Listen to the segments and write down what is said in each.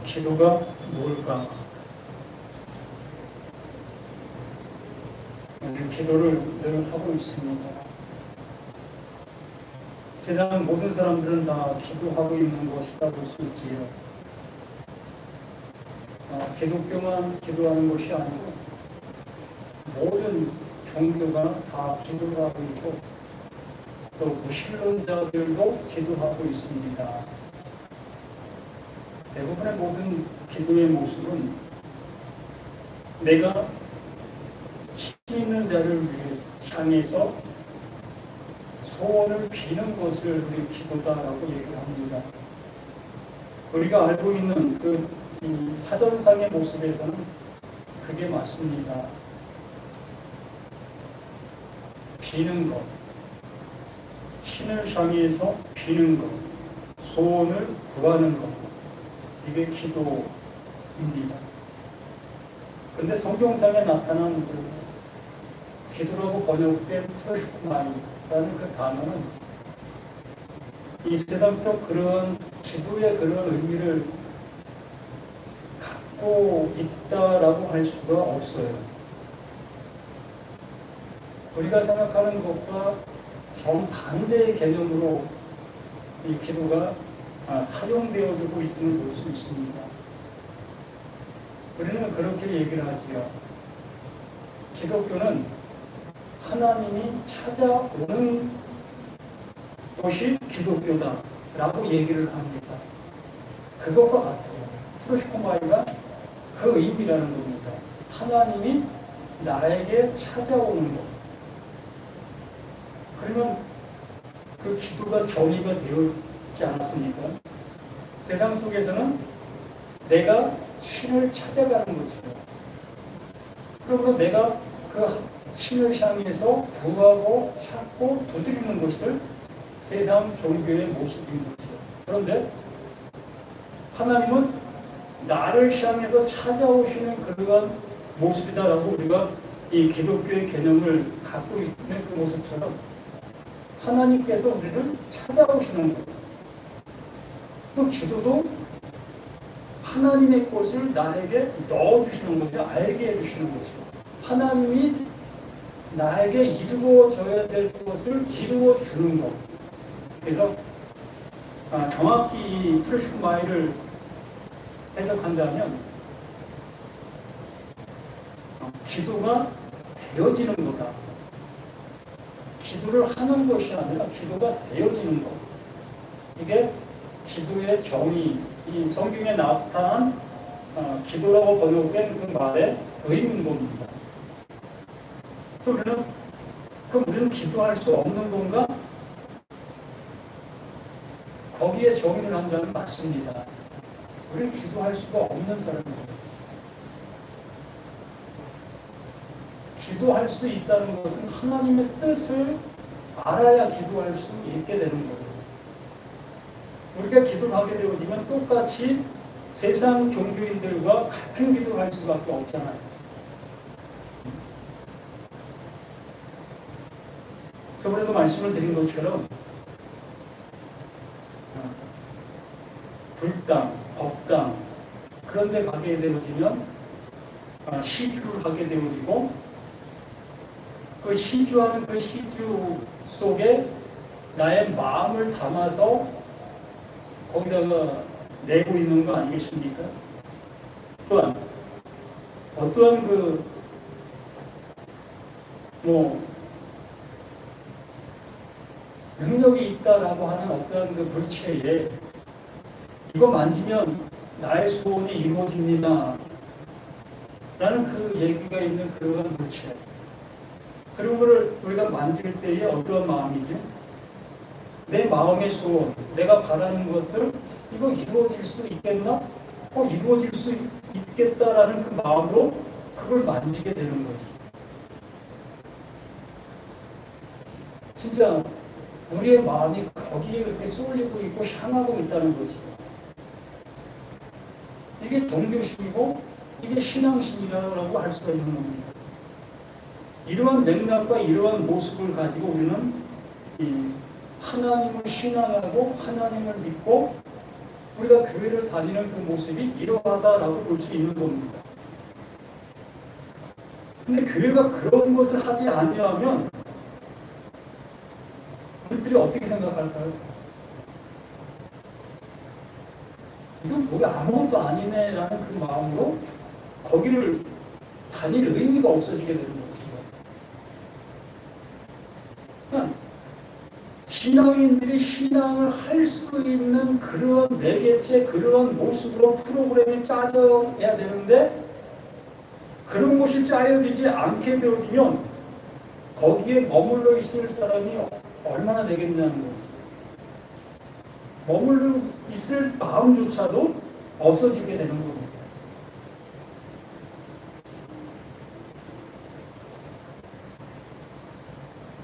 기도가 뭘까? 기도를 늘 하고 있습니다. 세상 모든 사람들은 다 기도하고 있는 것이다 볼 수 있지요. 기독교만 기도하는 것이 아니고 모든 종교가 다 기도를 하고 있고 또 무신론자들도 기도하고 있습니다. 대부분의 모든 기도의 모습은 내가 힘 있는 자를 향해서 소원을 비는 것을 우리 기도다라고 얘기를 합니다. 우리가 알고 있는 이 사전상의 모습에서는 그게 맞습니다. 비는 것, 신을 향해서 비는 것, 소원을 구하는 것, 이게 기도입니다. 그런데 성경상에 나타난 기도라고 번역된 프로슈마이라는 그 단어는 이 세상적 그런 기도의 그런 의미를 갖고 있다라고 할 수가 없어요. 우리가 생각하는 것과 정반대의 개념으로 이 기도가 사용되어지고 있음을 볼 수 있습니다. 우리는 그렇게 얘기를 하지요. 기독교는 하나님이 찾아오는 것이 기독교다라고 얘기를 합니다. 그것과 같아요. 프로시코마이가 그 의미라는 겁니다. 하나님이 나에게 찾아오는 것. 그러면 그 기도가 정의가 되었지 않았습니까? 세상 속에서는 내가 신을 찾아가는 거죠. 그러므로 내가 그 신을 향해서 구하고 찾고 두드리는 것을 세상 종교의 모습인 거죠. 그런데 하나님은 나를 향해서 찾아오시는 그러한 모습이다라고 우리가 이 기독교의 개념을 갖고 있는 그 모습처럼 하나님께서 우리를 찾아오시는 것. 그 기도도 하나님의 것을 나에게 넣어주시는 거죠. 알게 해주시는 거죠. 하나님이 나에게 이루어져야 될 것을 이루어주는 것. 그래서 정확히 이 프레슈마이를 해석한다면 기도가 되어지는 거다. 기도를 하는 것이 아니라 기도가 되어지는 것. 이게 기도의 정의, 이 성경에 나타난 기도라고 번역된 그 말의 의미인 겁니다. 그래서 우리는 기도할 수 없는 건가? 거기에 정의를 한다면 맞습니다. 우리는 기도할 수가 없는 사람입니다. 기도할 수 있다는 것은 하나님의 뜻을 알아야 기도할 수 있게 되는 거예요. 우리가 기도를 하게 되어지면 똑같이 세상 종교인들과 같은 기도를 할 수밖에 없잖아요. 저번에도 말씀을 드린 것처럼 불당, 법당 그런 데 가게 되어지면 시주를 하게 되어지고 그 시주하는 그 시주 속에 나의 마음을 담아서 거기다가 내고 있는 거 아니겠습니까? 또한 어떠한 능력이 있다라고 하는 어떠한 그 물체에 이거 만지면 나의 소원이 이루어집니다 라는 그 얘기가 있는 그러한 물체. 그리고 그걸 우리가 만질 때에 어떠한 마음이지? 내 마음의 소원, 내가 바라는 것들, 이거 이루어질 수 있겠나? 이루어질 수 있겠다라는 그 마음으로 그걸 만지게 되는 거지. 진짜 우리의 마음이 거기에 그렇게 쏠리고 있고 향하고 있다는 거지. 이게 종교심이고 이게 신앙심이라고 할 수가 있는 겁니다. 이러한 맥락과 이러한 모습을 가지고 우리는 하나님을 신앙하고 하나님을 믿고 우리가 교회를 다니는 그 모습이 이러하다라고 볼 수 있는 겁니다. 근데 교회가 그런 것을 하지 아니하면 우리들이 어떻게 생각할까요? 이건 뭐가 아무것도 아니네라는 그 마음으로 거기를 다닐 의미가 없어지게 되는 것입니다. 그러니까 신앙인들이 신앙을 할 수 있는 그런 매개체, 그런 모습으로 프로그램이 짜져야 되는데 그런 것이 짜여지지 않게 되어지면 거기에 머물러 있을 사람이 얼마나 되겠냐는 거죠. 머물러 있을 마음조차도 없어지게 되는 겁니다.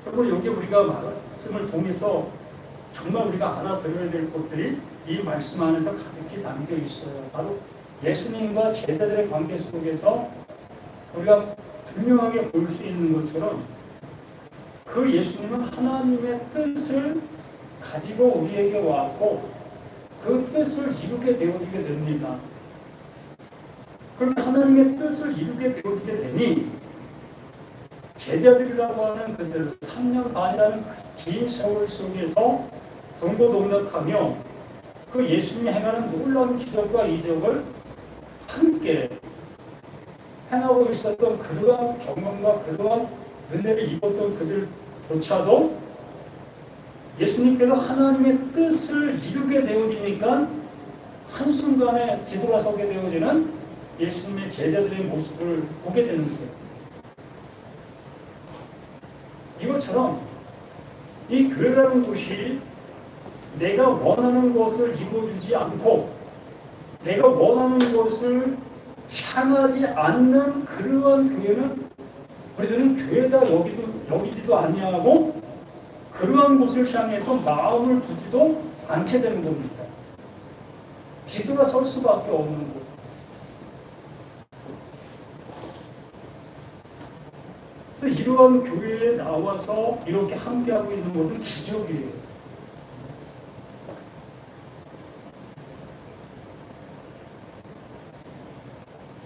그리고 여기 우리가 말씀을 통해서 정말 우리가 알아들어야 될 것들이 이 말씀 안에서 가득히 담겨 있어요. 바로 예수님과 제자들의 관계 속에서 우리가 분명하게 볼 수 있는 것처럼 그 예수님은 하나님의 뜻을 가지고 우리에게 왔고 그 뜻을 이루게 되어지게 됩니다. 그런데 하나님의 뜻을 이루게 되어지게 되니 제자들이라고 하는 그들 3년 반이라는 긴 세월 속에서 동고동락하며 그 예수님이 행하는 놀라운 기적과 이적을 함께 행하고 있었던 그러한 경험과 그러한 은혜를 입었던 그들조차도 예수님께서 하나님의 뜻을 이루게 되어지니까 한순간에 뒤돌아서게 되어지는 예수님의 제자들의 모습을 보게 되는 거예요. 이것처럼 이 교회라는 곳이 내가 원하는 것을 이루어주지 않고 내가 원하는 것을 향하지 않는 그러한 교회는 우리들은 교회다 여기지도 아니하고 그러한 곳을 향해서 마음을 두지도 않게 되는 겁니다. 뒤돌아설 수밖에 없는 것. 그래서 이러한 교회에 나와서 이렇게 함께하고 있는 것은 기적이에요.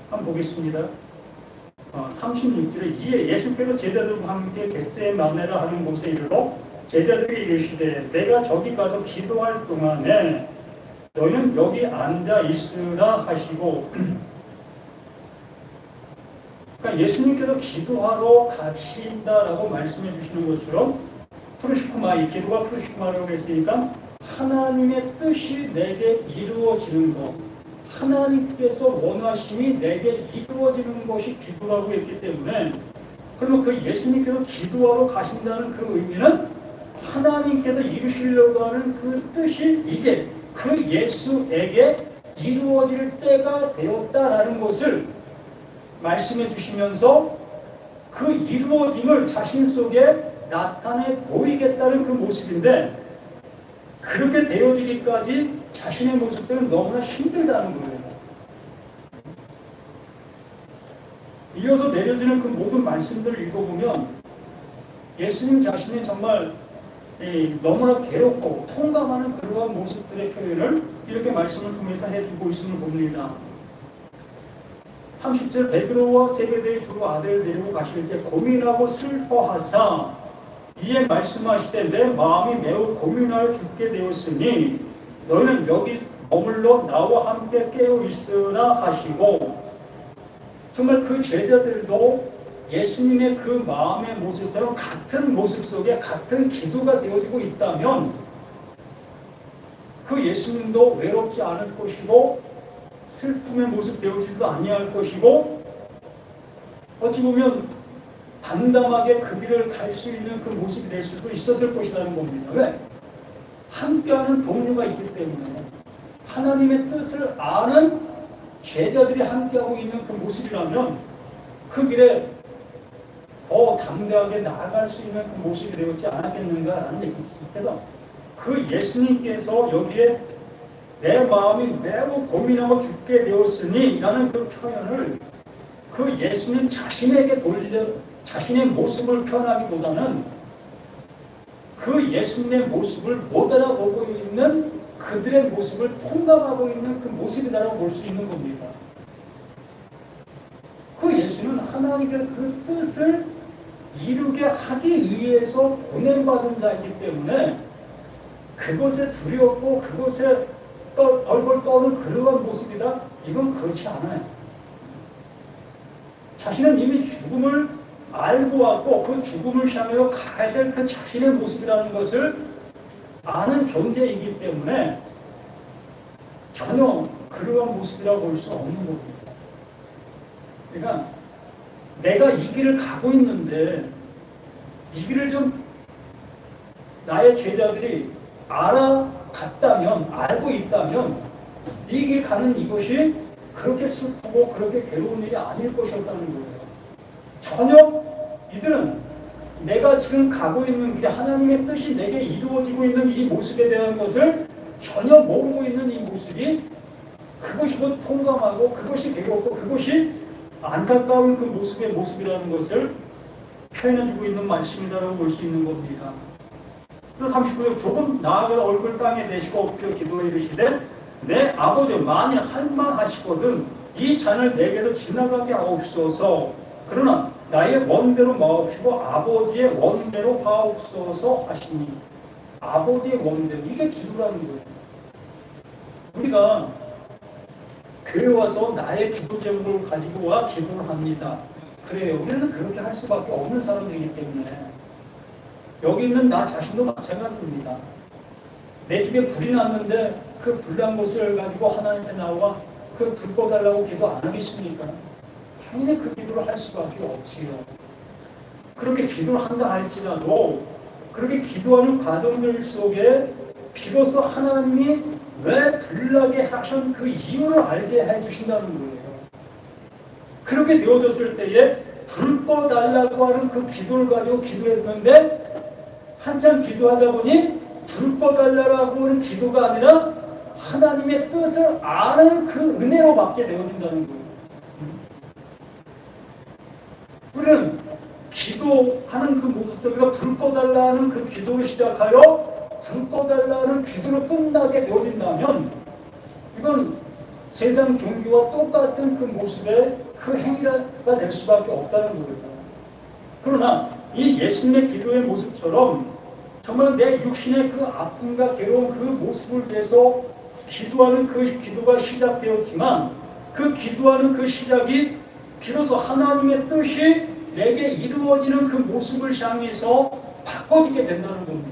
한번 보겠습니다. 36절에 이에 예수께서 제자들과 함께 겟세마네라 하는 곳에 이르러 제자들이 이르시되 내가 저기 가서 기도할 동안에 너희는 여기 앉아 있으라 하시고 그러니까 예수님께서 기도하러 가신다라고 말씀해 주시는 것처럼 프루시쿠마이 기도가 프루시쿠마라고 했으니까 하나님의 뜻이 내게 이루어지는 것 하나님께서 원하심이 내게 이루어지는 것이 기도라고 했기 때문에 그러면 그 예수님께서 기도하러 가신다는 그 의미는 하나님께서 이루시려고 하는 그 뜻이 이제 그 예수에게 이루어질 때가 되었다라는 것을 말씀해 주시면서 그 이루어짐을 자신 속에 나타내 보이겠다는 그 모습인데 그렇게 되어지기까지 자신의 모습들은 너무나 힘들다는 거예요. 이어서 내려지는 그 모든 말씀들을 읽어보면 예수님 자신이 정말 너무나 괴롭고 통감하는 그러한 모습들의 표현을 이렇게 말씀을 통해서 해주고 있음을 봅니다. 30절 베드로와 세베대의 두 아들을 데리고 가실새 고민하고 슬퍼하사 이에 말씀하시되 내 마음이 매우 고민하여 죽게 되었으니 너희는 여기 머물러 나와 함께 깨어 있으라 하시고 정말 그 제자들도 예수님의 그 마음의 모습대로 같은 모습 속에 같은 기도가 되어지고 있다면 그 예수님도 외롭지 않을 것이고 슬픔의 모습 되어지지도 아니할 것이고 어찌 보면 담담하게 그 길을 갈 수 있는 그 모습이 될 수도 있었을 것이라는 겁니다. 왜? 함께하는 동료가 있기 때문에 하나님의 뜻을 아는 제자들이 함께하고 있는 그 모습이라면 그 길에 더 담대하게 나아갈 수 있는 그 모습이 되었지 않았겠는가라는 얘기입니다. 그래서 그 예수님께서 여기에 내 마음이 매우 고민하고 죽게 되었으니 라는 그 표현을 그 예수님 자신에게 돌려 자신의 모습을 표현하기보다는 그 예수님의 모습을 못 알아보고 있는 그들의 모습을 통감하고 있는 그 모습이다라고 볼 수 있는 겁니다. 그 예수는 하나님의 그 뜻을 이루게 하기 위해서 보냄받은 자이기 때문에 그것에 두렵고 그것에 벌벌 떠는 그러한 모습이다? 이건 그렇지 않아요. 자신은 이미 죽음을 알고 왔고 그 죽음을 향하여 가야 될 그 자신의 모습이라는 것을 아는 존재이기 때문에 전혀 그러한 모습이라고 볼 수 없는 겁니다. 그러니까 내가 이 길을 가고 있는데 이 길을 좀 나의 제자들이 알아갔다면, 알고 있다면 이 길 가는 이것이 그렇게 슬프고 그렇게 괴로운 일이 아닐 것이었다는 거예요. 전혀 이들은 내가 지금 가고 있는 길에 하나님의 뜻이 내게 이루어지고 있는 이 모습에 대한 것을 전혀 모르고 있는 이 모습이 그것이 곧 통감하고 그것이 괴롭고 그것이 안타까운 그 모습의 모습이라는 것을 표현해주고 있는 말씀이라고 볼 수 있는 겁니다. 그래서 39절 조금 나아가 얼굴 땅에 대시고 엎드려 기도해 이르시되 내 아버지 만일 할만하시거든 이 잔을 내게로 지나가게 하옵소서. 그러나 나의 원대로 마옵시고 아버지의 원대로 하옵소서 하시니 아버지의 원대로 이게 기도라는 거예요. 우리가 교회 와서 나의 기도 제목을 가지고 와 기도를 합니다. 그래요. 우리는 그렇게 할 수밖에 없는 사람들이기 때문에 여기 있는 나 자신도 마찬가지입니다. 내 집에 불이 났는데 그 불난 것을 가지고 하나님께 나와 그 불 꺼달라고 기도 안 하겠습니까? 당연히 그 기도를 할 수밖에 없지요. 그렇게 기도를 한다 할지라도 그렇게 기도하는 과정들 속에 비로소 하나님이 왜 불나게 하신 그 이유를 알게 해주신다는 거예요. 그렇게 되어졌을 때에 불 꺼달라고 하는 그 기도를 가지고 기도했는데 한참 기도하다 보니 불 꺼달라고 하는 기도가 아니라 하나님의 뜻을 아는 그 은혜로 받게 되어진다는 거예요. 우리는 기도하는 그 모습 속에서 불 꺼달라는 그 기도를 시작하여 불 꺼달라는 기도를 끝나게 되어진다면 이건 세상 종교와 똑같은 그 모습의 그 행위가 될 수밖에 없다는 거예요. 그러나 이 예수님의 기도의 모습처럼 정말 내 육신의 그 아픔과 괴로운 그 모습을 위해서 기도하는 그 기도가 시작되었지만 그 기도하는 그 시작이 비로소 하나님의 뜻이 내게 이루어지는 그 모습을 향해서 바꿔지게 된다는 겁니다.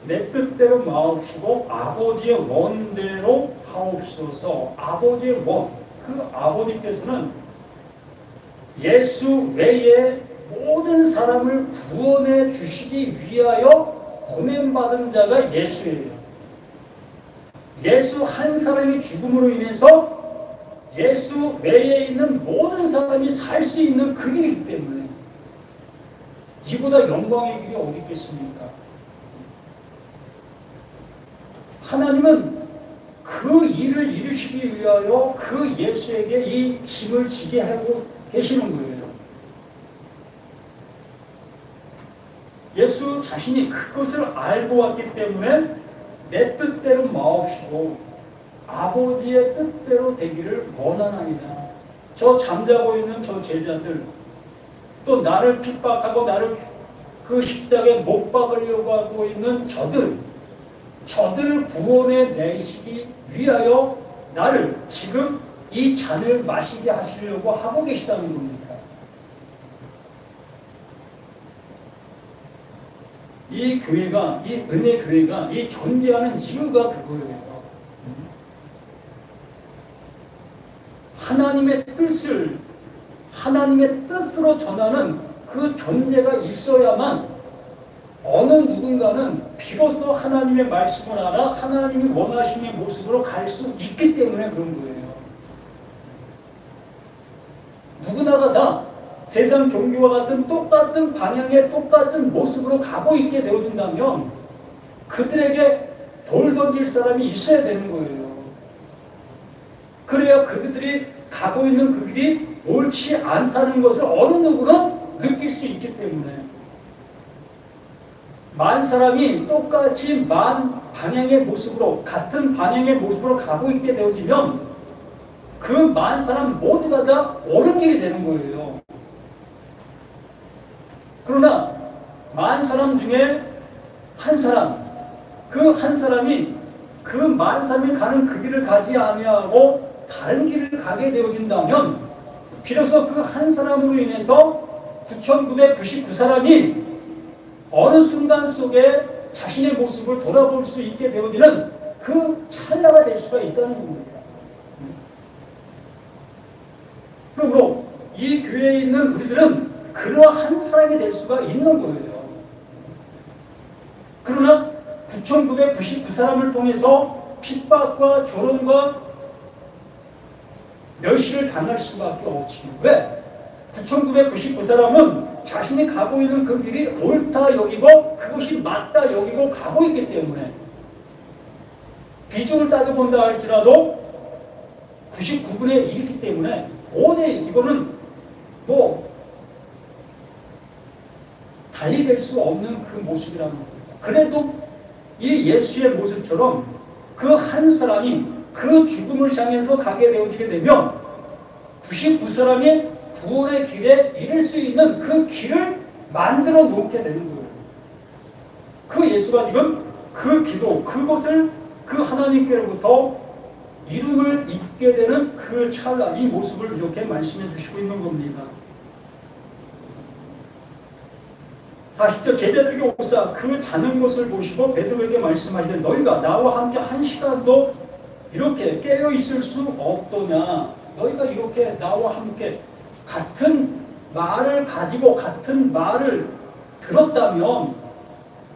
내 뜻대로 마옵시고 아버지의 원대로 하옵소서. 아버지의 원, 그 아버지께서는 예수 외에 모든 사람을 구원해 주시기 위하여 보냄받은 자가 예수예요. 예수 한 사람이 죽음으로 인해서 예수 외에 있는 모든 사람이 살 수 있는 그 길이기 때문에 이보다 영광의 길이 어디 있겠습니까? 하나님은 그 일을 이루시기 위하여 그 예수에게 이 짐을 지게 하고 계시는 거예요. 예수 자신이 그것을 알고 왔기 때문에 내 뜻대로 마옵시고 아버지의 뜻대로 되기를 원하나이다. 저 잠자고 있는 저 제자들, 또 나를 핍박하고 나를 그 십자가에 못 박으려고 하고 있는 저들을 구원해 내시기 위하여 나를 지금 이 잔을 마시게 하시려고 하고 계시다는 겁니다. 이 교회가, 이 은혜 교회가 이 존재하는 이유가 그거예요. 하나님의 뜻으로 전하는 그 존재가 있어야만 어느 누군가는 비로소 하나님의 말씀을 알아 하나님이 원하시는 모습으로 갈 수 있기 때문에 그런 거예요. 누구나가 다 세상 종교와 같은 똑같은 방향의 똑같은 모습으로 가고 있게 되어진다면 그들에게 돌 던질 사람이 있어야 되는 거예요. 그래야 그들이 가고 있는 그 길이 길이 옳지 않다는 것을 어느 누구는 느낄 수 있기 때문에 만 사람이 똑같이 만 방향의 모습으로 같은 방향의 모습으로 가고 있게 되어지면 그 만 사람 모두가 다 옳은 길이 되는 거예요. 그러나 만 사람 중에 한 사람, 그 한 사람이 그 만 사람이 가는 그 길을 가지 아니하고 다른 길을 가게 되어진다면 비로소 그 한 사람으로 인해서 9,999사람이 어느 순간 속에 자신의 모습을 돌아볼 수 있게 되어지는 그 찰나가 될 수가 있다는 겁니다. 그러므로 이 교회에 있는 우리들은 그러한 사람이 될 수가 있는 거예요. 그러나 9,999사람을 통해서 핍박과 조롱과 멸시를 당할 수밖에 없지. 왜? 9,999사람은 자신이 가고 있는 그 길이 옳다 여기고 그것이 맞다 여기고 가고 있기 때문에 비중을 따져본다 할지라도 99분의 1이기 때문에 오늘 이거는 뭐 달리 될 수 없는 그 모습이라는 겁니다. 그래도 이 예수의 모습처럼 그 한 사람이 그 죽음을 향해서 가게 되어지게 되면 99사람이 구원의 길에 이를 수 있는 그 길을 만들어 놓게 되는 거예요. 그 예수가 지금 그 기도, 그것을 그 하나님께로부터 이름을 입게 되는 그 찰나, 이 모습을 이렇게 말씀해 주시고 있는 겁니다. 40절 제자들에게 오사 그 자는 것을 보시고 베드로에게 말씀하시되 너희가 나와 함께 한 시간도 이렇게 깨어 있을 수 없도냐. 너희가 이렇게 나와 함께 같은 말을 가지고 같은 말을 들었다면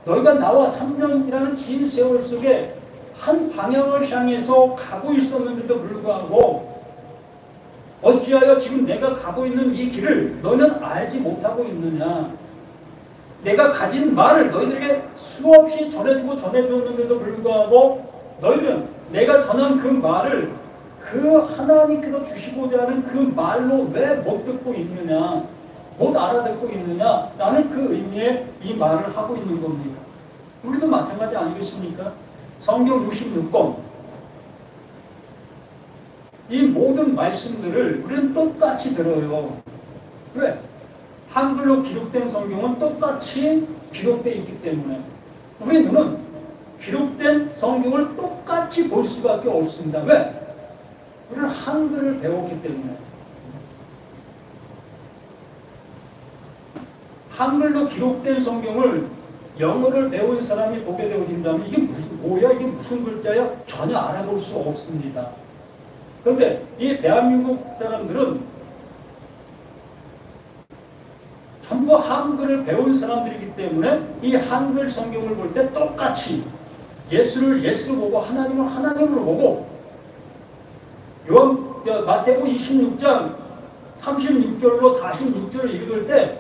너희가 나와 3년이라는 긴 세월 속에 한 방향을 향해서 가고 있었는데도 불구하고 어찌하여 지금 내가 가고 있는 이 길을 너는 알지 못하고 있느냐. 내가 가진 말을 너희들에게 수없이 전해주고 전해주었는데도 불구하고 너희들은 내가 전한 그 말을 그 하나님께서 주시고자 하는 그 말로 왜 못 듣고 있느냐, 못 알아듣고 있느냐, 라는 그 의미의 이 말을 하고 있는 겁니다. 우리도 마찬가지 아니겠습니까? 성경 66권 이 모든 말씀들을 우리는 똑같이 들어요. 왜? 한글로 기록된 성경은 똑같이 기록되어 있기 때문에 우리 눈은 기록된 성경을 똑같이 볼 수밖에 없습니다. 왜? 우리는 한글을 배웠기 때문에. 한글로 기록된 성경을 영어를 배운 사람이 보게 되어진다면 이게 뭐야? 이게 무슨 글자야? 전혀 알아볼 수 없습니다. 그런데 이 대한민국 사람들은 전부 한글을 배운 사람들이기 때문에 이 한글 성경을 볼 때 똑같이 예수를 예수로 보고 하나님을 하나님으로 보고 마태복음 26장 36절로 46절을 읽을 때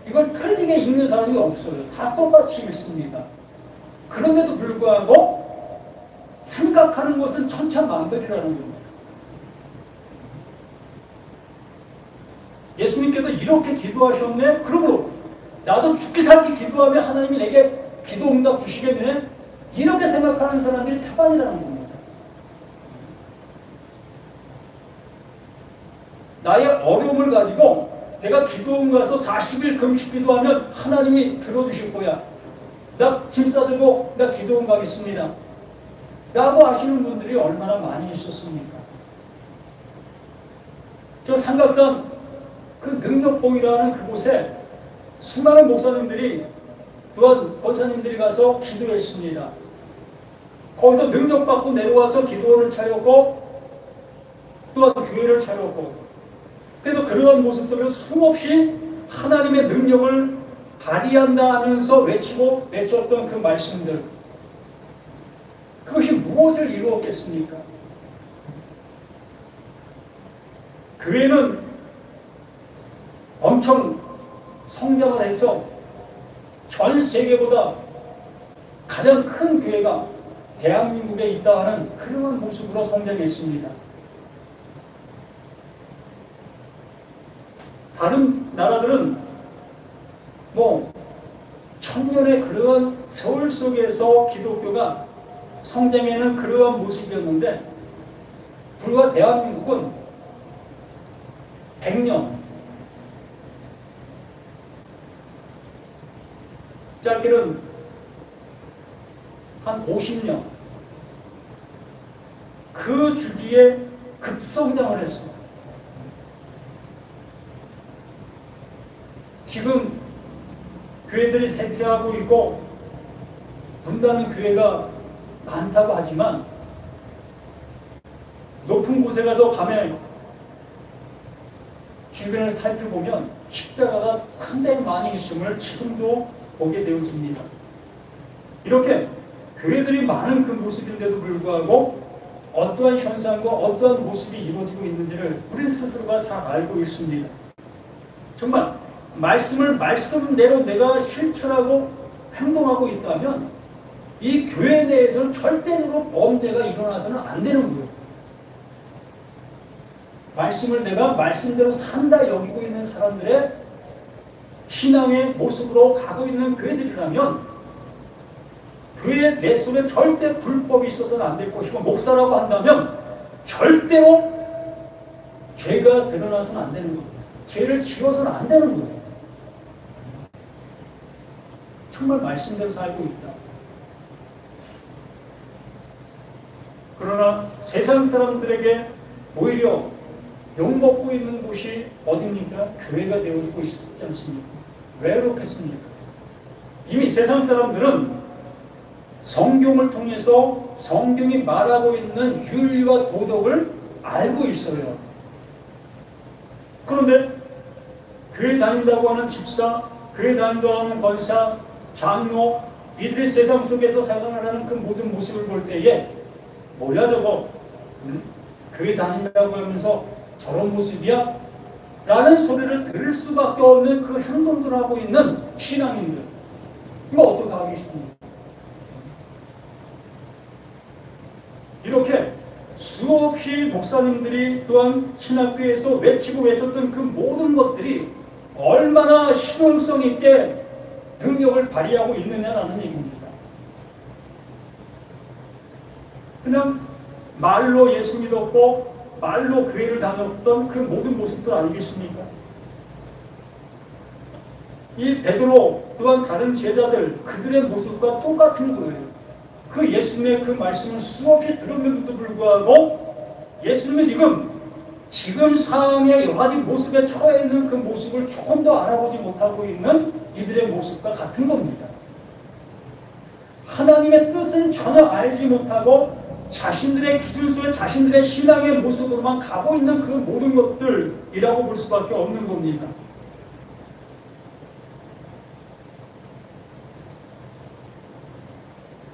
이걸 틀리게 읽는 사람이 없어요. 다 똑같이 읽습니다. 그런데도 불구하고 생각하는 것은 천차만별이라는 겁니다. 예수님께서 이렇게 기도하셨네? 그러므로 나도 죽기 살기 기도하면 하나님이 내게 기도 응답 주시겠네? 이렇게 생각하는 사람들이 태반이라는 겁니다. 나의 어려움을 가지고 내가 기도원 가서 40일 금식 기도하면 하나님이 들어주실 거야. 나 짐 싸들고 나 기도원 가겠습니다. 라고 하시는 분들이 얼마나 많이 있었습니까? 저 삼각산 그 능력봉이라는 그곳에 수많은 목사님들이 또한 권사님들이 가서 기도했습니다. 거기서 능력받고 내려와서 기도원을 차렸고 또한 교회를 차렸고 그래서 그러한 모습 속에서 수없이 하나님의 능력을 발휘한다 하면서 외쳤던 그 말씀들 그것이 무엇을 이루었겠습니까? 교회는 엄청 성장을 해서 전 세계보다 가장 큰 교회가 대한민국에 있다 하는 그러한 모습으로 성장했습니다. 다른 나라들은 뭐 천년의 그러한 세월 속에서 기독교가 성장하는 그러한 모습이었는데 불과 대한민국은 100년, 짧게는 한 50년 그 주기에 급성장을 했습니다. 지금 교회들이 쇠퇴하고 있고 문 닫는 교회가 많다고 하지만 높은 곳에 가서 밤에 주변을 살펴보면 십자가가 상당히 많이 있음을 지금도 보게 되어집니다. 이렇게 교회들이 많은 그 모습인데도 불구하고 어떠한 현상과 어떠한 모습이 이루어지고 있는지를 우리 스스로가 잘 알고 있습니다. 정말 말씀을 말씀대로 내가 실천하고 행동하고 있다면 이 교회 내에서는 절대로 범죄가 일어나서는 안 되는 거예요. 말씀을 내가 말씀대로 산다 여기고 있는 사람들의 신앙의 모습으로 가고 있는 교회들이라면 교회 내 속에 절대 불법이 있어서는 안 될 것이고 목사라고 한다면 절대로 죄가 드러나서는 안 되는 겁니다. 죄를 지어서는 안 되는 거예요. 정말 말씀대로 살고 있다. 그러나 세상 사람들에게 오히려 욕먹고 있는 곳이 어디입니까? 교회가 되어지고 있지 않습니까? 왜 그렇겠습니까? 이미 세상 사람들은 성경을 통해서 성경이 말하고 있는 윤리와 도덕을 알고 있어요. 그런데 교회 다닌다고 하는 집사, 교회 다닌다고 하는 권사, 장로, 이들이 세상 속에서 살아가는 그 모든 모습을 볼 때에 뭐야 저거? 교회 다닌다고 하면서 저런 모습이야? 라는 소리를 들을 수밖에 없는 그 행동들을 하고 있는 신앙인들. 이거 어떻게 하겠습니까? 이렇게 수없이 목사님들이 또한 신학교에서 외치고 외쳤던 그 모든 것들이 얼마나 실용성 있게 능력을 발휘하고 있느냐라는 얘기입니다. 그냥 말로 예수 믿었고 말로 교회를 다녔던 그 모든 모습들 아니겠습니까? 이 베드로 또한 다른 제자들 그들의 모습과 똑같은 거예요. 그 예수님의 그 말씀을 수없이 들었는데도 불구하고 예수님이 지금 상황의 여러 가지 모습에 처해 있는 그 모습을 조금 더 알아보지 못하고 있는 이들의 모습과 같은 겁니다. 하나님의 뜻은 전혀 알지 못하고 자신들의 기준 속에 자신들의 신앙의 모습으로만 가고 있는 그 모든 것들이라고 볼 수밖에 없는 겁니다.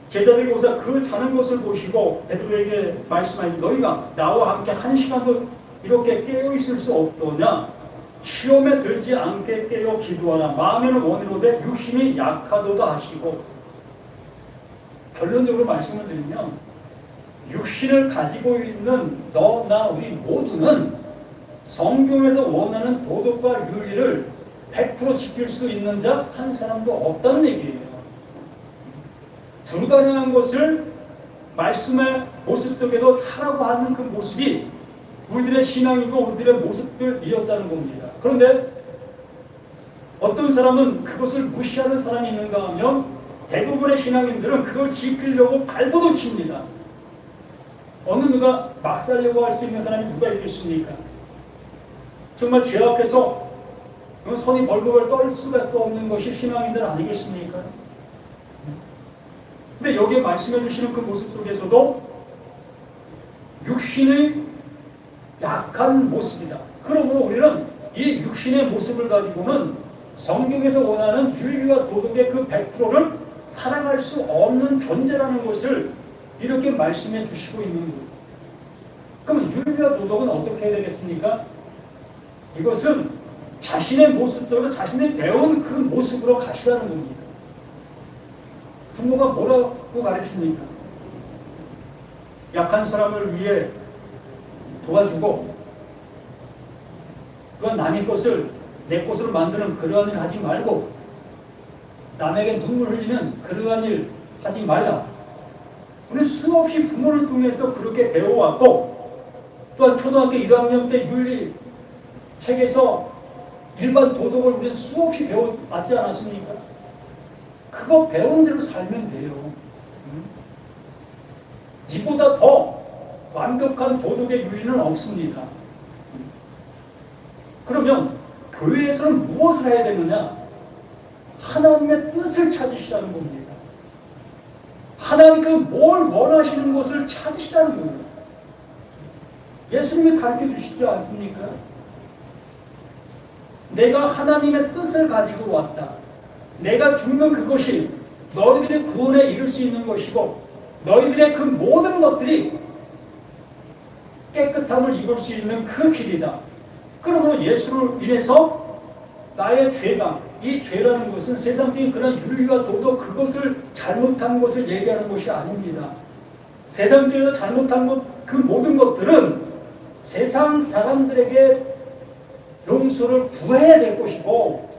제자들이 오사 그 자는 것을 보시고 베드로에게 말씀하니 너희가 나와 함께 한 시간도 이렇게 깨어 있을 수 없더냐? 시험에 들지 않게 깨어 기도하라. 마음에는 원이로되 육신이 약하도다 하시고, 결론적으로 말씀을 드리면 육신을 가지고 있는 너, 나, 우리 모두는 성경에서 원하는 도덕과 윤리를 100% 지킬 수 있는 자 한 사람도 없다는 얘기예요. 불가능한 것을 말씀의 모습 속에도 하라고 하는 그 모습이 우리들의 신앙이고 우리들의 모습들이었다는 겁니다. 그런데 어떤 사람은 그것을 무시하는 사람이 있는가 하면 대부분의 신앙인들은 그걸 지키려고 발버둥 칩니다. 어느 누가 막 살려고 할 수 있는 사람이 누가 있겠습니까? 정말 죄 앞에서 손이 벌벌 떨 수밖에 없는 것이 신앙인들 아니겠습니까? 근데 여기에 말씀해 주시는 그 모습 속에서도 육신의 약한 모습이다. 그러므로 우리는 이 육신의 모습을 가지고는 성경에서 원하는 윤리와 도덕의 그 100%를 살아갈 수 없는 존재라는 것을 이렇게 말씀해 주시고 있는 거예요. 그러면 윤리와 도덕은 어떻게 해야 되겠습니까? 이것은 자신의 모습대로 자신이 배운 그 모습으로 가시라는 겁니다. 부모가 뭐라고 가르칩니까? 약한 사람을 위해 도와주고 그건 남의 것을 내 것으로 만드는 그러한 일 하지 말고 남에게 눈물 흘리는 그러한 일 하지 말라. 우리는 수없이 부모를 통해서 그렇게 배워왔고, 또한 초등학교 1학년 때 윤리 책에서 일반 도덕을 우리는 수없이 배워왔지 않았습니까? 그거 배운 대로 살면 돼요. 이보다 더 완벽한 도덕의 윤리는 없습니다. 그러면 교회에서는 무엇을 해야 되느냐? 하나님의 뜻을 찾으시라는 겁니다. 하나님께서 뭘 원하시는 것을 찾으시라는 거예요. 예수님이 가르쳐 주시지 않습니까? 내가 하나님의 뜻을 가지고 왔다. 내가 죽는 그것이 너희들의 구원에 이를 수 있는 것이고 너희들의 그 모든 것들이 깨끗함을 입을 수 있는 그 길이다. 그러므로 예수로 인해서 나의 죄가, 이 죄라는 것은 세상적인 그런 윤리와 도덕, 그것을 잘못한 것을 얘기하는 것이 아닙니다. 세상적으로 잘못한 것, 그 모든 것들은 세상 사람들에게 용서를 구해야 될 것이고,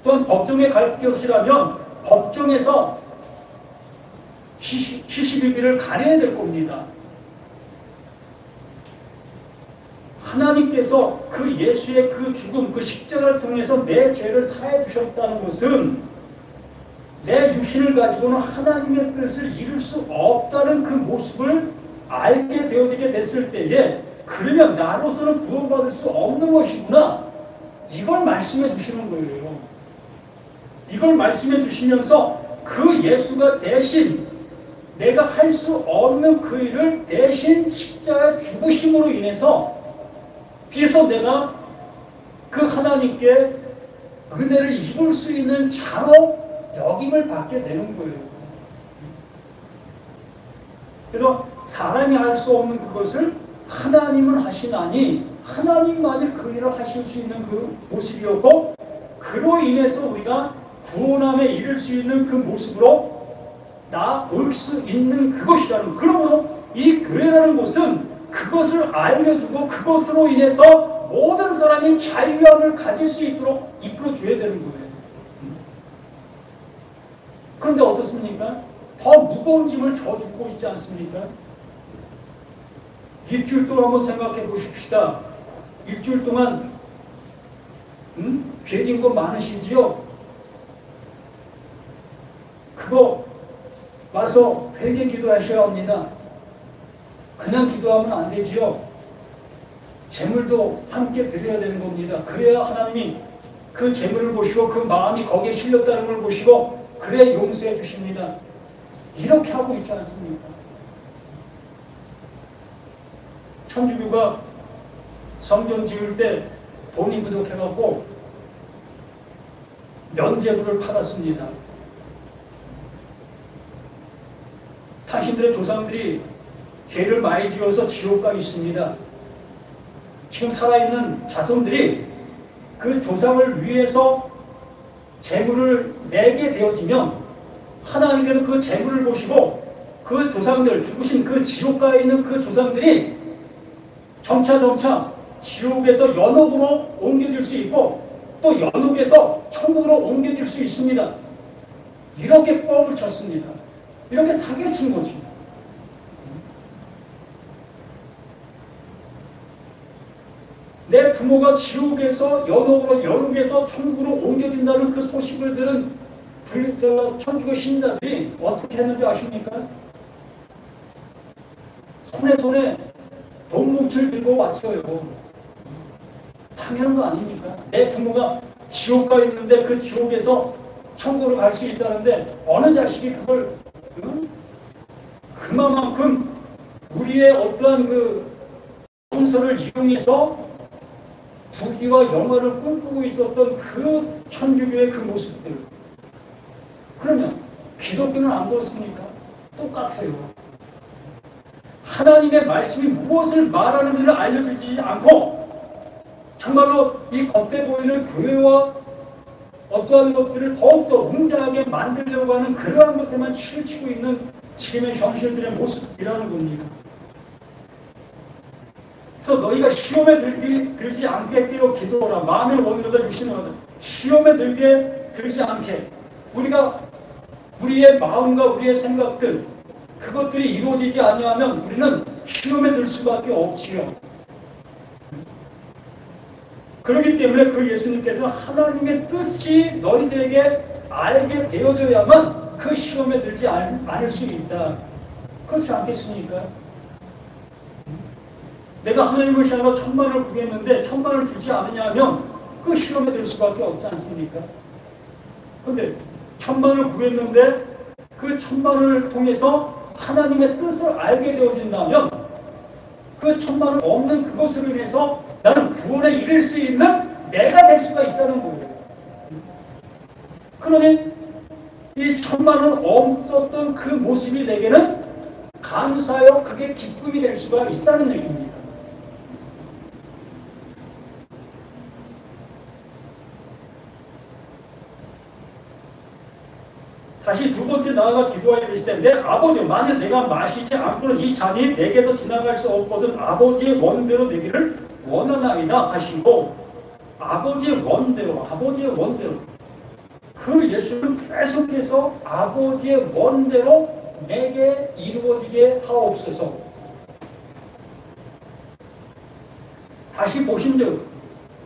또한 법정에 갈 것이라면 법정에서 시시비비를 가려야 될 겁니다. 하나님께서 그 예수의 그 죽음, 그 십자가를 통해서 내 죄를 사해 주셨다는 것은 내 육신을 가지고는 하나님의 뜻을 이룰 수 없다는 그 모습을 알게 되어지게 됐을 때에, 그러면 나로서는 구원받을 수 없는 것이구나, 이걸 말씀해 주시는 거예요. 이걸 말씀해 주시면서 그 예수가 대신 내가 할 수 없는 그 일을 대신 십자가에 죽으심으로 인해서 비로소 내가 그 하나님께 은혜를 입을 수 있는 자로 여김을 받게 되는 거예요. 그래서 사람이 할 수 없는 그것을 하나님은 하시나니 하나님만이 그 일을 하실 수 있는 그 모습이었고, 그로 인해서 우리가 구원함에 이를 수 있는 그 모습으로 나올 수 있는 그것이라는, 그러므로 이 교회라는 곳은 그것을 알려주고 그것으로 인해서 모든 사람이 자유함을 가질 수 있도록 이끌어줘야 되는 거예요. 그런데 어떻습니까? 더 무거운 짐을 져주고 있지 않습니까? 일주일 동안 한번 생각해 보십시다. 일주일 동안 죄진 거 많으시지요? 그거 와서 회개 기도하셔야 합니다. 그냥 기도하면 안 되지요. 재물도 함께 드려야 되는 겁니다. 그래야 하나님이 그 재물을 보시고 그 마음이 거기에 실렸다는 걸 보시고 그래야 용서해 주십니다. 이렇게 하고 있지 않습니까? 천주교가 성전 지을 때 돈이 부족해갖고 면제부를 받았습니다. 당신들의 조상들이 죄를 많이 지어서 지옥 가 있습니다. 지금 살아있는 자손들이 그 조상을 위해서 재물을 내게 되어지면 하나님께서 그 재물을 보시고 그 조상들, 죽으신 그 지옥가에 있는 그 조상들이 점차 지옥에서 연옥으로 옮겨질 수 있고 또 연옥에서 천국으로 옮겨질 수 있습니다. 이렇게 뻥을 쳤습니다. 이렇게 사기를 친 거죠. 내 부모가 지옥에서 연옥으로, 연옥에서 천국으로 옮겨진다는 그 소식을 들은 천주교 신자들이 어떻게 했는지 아십니까? 손에 돈 뭉치를 들고 왔어요. 당연한 거 아닙니까? 내 부모가 지옥 가 있는데 그 지옥에서 천국으로 갈 수 있다는데 어느 자식이 그걸 그만큼 우리의 어떠한 그 정서를 이용해서 부귀와 영화를 꿈꾸고 있었던 그 천주교의 그 모습들, 그러면 기독교는 안 그렇습니까? 똑같아요. 하나님의 말씀이 무엇을 말하는지를 알려주지 않고 정말로 이 겉에 보이는 교회와 어떠한 것들을 더욱더 웅장하게 만들려고 하는 그러한 것에만 치우치고 있는 지금의 현실들의 모습이라는 겁니다. 그래서 너희가 시험에 들지 않게 뛰어 기도하라. 마음의 원이로다 육신으로다. 시험에 들지 않게 우리가 우리의 마음과 우리의 생각들 그것들이 이루어지지 아니하면 우리는 시험에 들 수밖에 없지요. 그렇기 때문에 그 예수님께서 하나님의 뜻이 너희들에게 알게 되어져야만 그 시험에 들지 않을 수 있다. 그렇지 않겠습니까? 내가 하나님을 향하여 1,000,000을 구했는데 1,000,000을 주지 않으냐면 그 시험에 들 수밖에 없지 않습니까? 그런데 1,000,000을 구했는데 그 1,000,000을 통해서 하나님의 뜻을 알게 되어진다면 그 1,000,000을 없는 그것으로 인해서 나는 구원에 이를 수 있는 내가 될 수가 있다는 거예요. 그러니 이 1,000,000은 없었던 그 모습이 내게는 감사하여 그게 기쁨이 될 수가 있다는 얘기입니다. 다시 두 번째 나아가 기도하여 이르시되 내 아버지 만일 내가 마시지 않고는 이 잔이 내게서 지나갈 수 없거든 아버지의 원대로 되기를 원하나이다 하시고 아버지의 원대로 그 예수는 계속해서 아버지의 원대로 내게 이루어지게 하옵소서. 다시 보신즉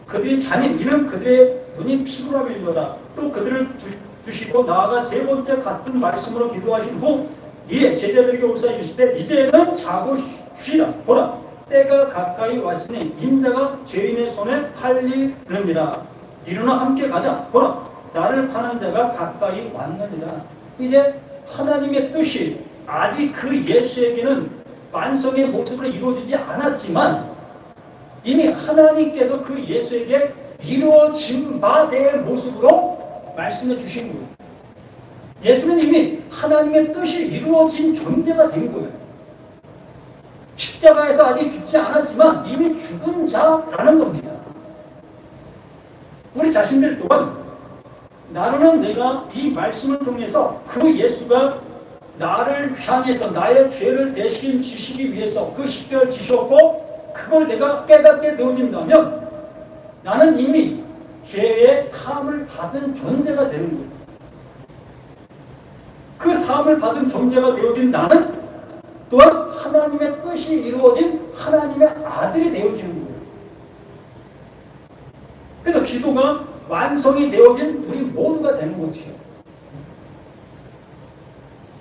그들이 잔인 이는 그들의 눈이 피곤함이로다. 또 그들을 주시고 나아가 세 번째 같은 말씀으로 기도하신 후 이에 제자들에게 오사 이르시되 이제는 자고 쉬라. 보라 때가 가까이 왔으니 인자가 죄인의 손에 팔리느니라. 이르나 함께 가자. 보라 나를 파는 자가 가까이 왔느니라. 이제 하나님의 뜻이 아직 그 예수에게는 완성의 모습으로 이루어지지 않았지만 이미 하나님께서 그 예수에게 이루어진 바 될 모습으로 말씀해 주신 거예요. 예수는 이미 하나님의 뜻이 이루어진 존재가 된 거예요. 십자가에서 아직 죽지 않았지만 이미 죽은 자라는 겁니다. 우리 자신들 또한 나로는 내가 이 말씀을 통해서 그 예수가 나를 향해서 나의 죄를 대신 지시기 위해서 그 십자가를 지셨고 그걸 내가 깨닫게 되어진다면 나는 이미 죄의 사함을 받은 존재가 되는 거예요. 그 사함을 받은 존재가 되어진 나는 또한 하나님의 뜻이 이루어진 하나님의 아들이 되어지는 거예요. 그래서 기도가 완성이 되어진 우리 모두가 되는 것이요.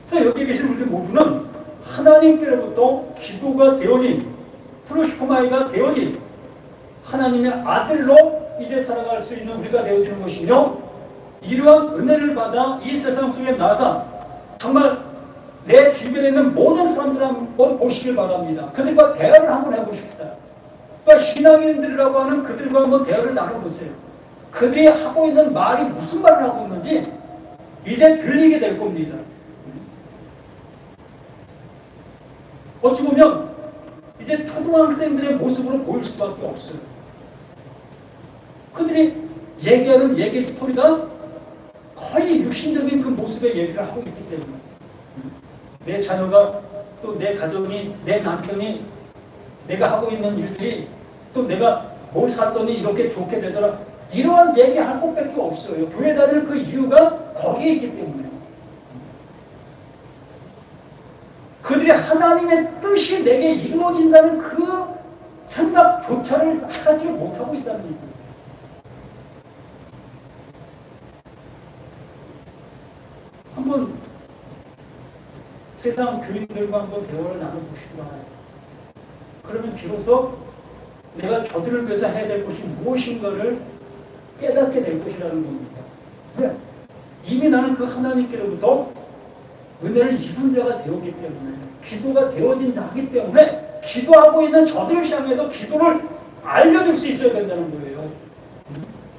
그래서 여기 계신 우리 모두는 하나님께로부터 기도가 되어진 프로시코마이가 되어진 하나님의 아들로 이제 살아갈 수 있는 우리가 되어지는 것이며 이러한 은혜를 받아 이 세상 속에 나가 정말 내 주변에 있는 모든 사람들 한번 보시길 바랍니다. 그들과 대화를 한번 해보십시다. 그러니까 신앙인들이라고 하는 그들과 한번 대화를 나눠보세요. 그들이 하고 있는 말이 무슨 말을 하고 있는지 이제 들리게 될 겁니다. 어찌 보면 이제 초등학생들의 모습으로 보일 수밖에 없어요. 그들이 얘기하는 얘기 스토리가 거의 육신적인 그 모습의 얘기를 하고 있기 때문에 내 자녀가 또 내 가정이 내 남편이 내가 하고 있는 일들이 또 내가 뭘 샀더니 이렇게 좋게 되더라 이러한 얘기할 것밖에 없어요. 교회 다닐 그 이유가 거기에 있기 때문에 그들이 하나님의 뜻이 내게 이루어진다는 그 생각조차를 하지 못하고 있다는 얘기예요. 한번 세상 교인들과 한번 대화를 나눠보시기 바랍니다. 그러면 비로소 내가 저들을 위해서 해야 될 것이 무엇인가를 깨닫게 될 것이라는 겁니다. 왜? 이미 나는 그 하나님께로부터 은혜를 입은 자가 되었기 때문에 기도가 되어진 자이기 때문에 기도하고 있는 저들을 향해서 기도를 알려줄 수 있어야 된다는 거예요.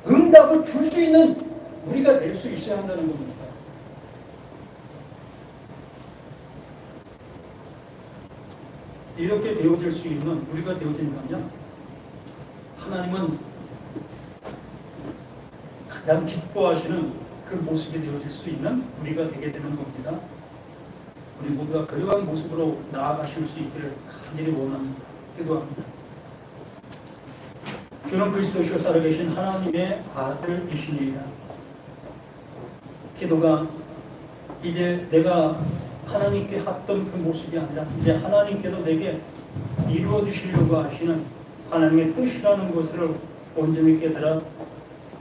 응답을 줄 수 있는 우리가 될 수 있어야 한다는 겁니다. 이렇게 되어질 수 있는 우리가 되어진다면 하나님은 가장 기뻐하시는 그 모습이 되어질 수 있는 우리가 되게 되는 겁니다. 우리 모두가 그러한 모습으로 나아가실 수 있기를 간절히 원합니다. 기도합니다. 주는 그리스도시로 살아계신 하나님의 아들이시니라. 기도가 이제 내가 하나님께 했던 그 모습이 아니라 이제 하나님께도 내게 이루어 주시려고 하시는 하나님의 뜻이라는 것을 온전히 깨달아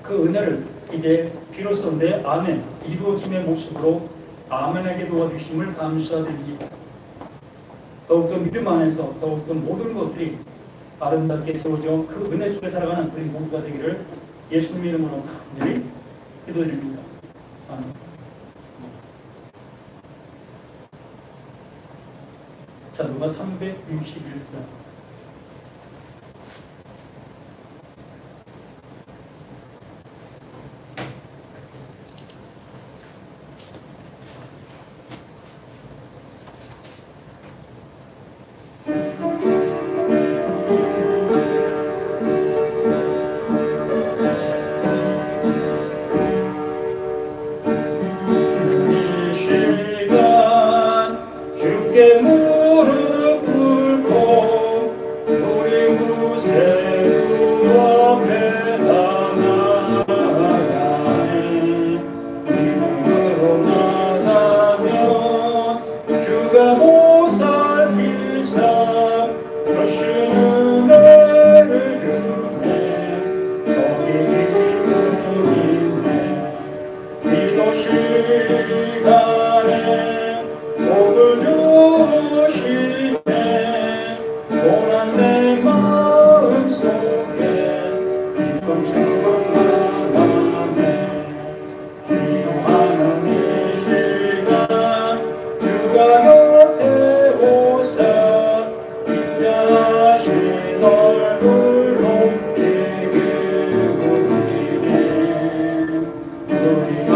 그 은혜를 이제 비로소 내 아멘 이루어짐의 모습으로 아멘하게 도와주심을 감사드립니다. 더욱더 믿음 안에서 더욱더 모든 것들이 아름답게 세워져 그 은혜 속에 살아가는 우리 모두가 되기를 예수님의 이름으로 간절히 기도드립니다. 아멘. 자, 누가 361장. 우리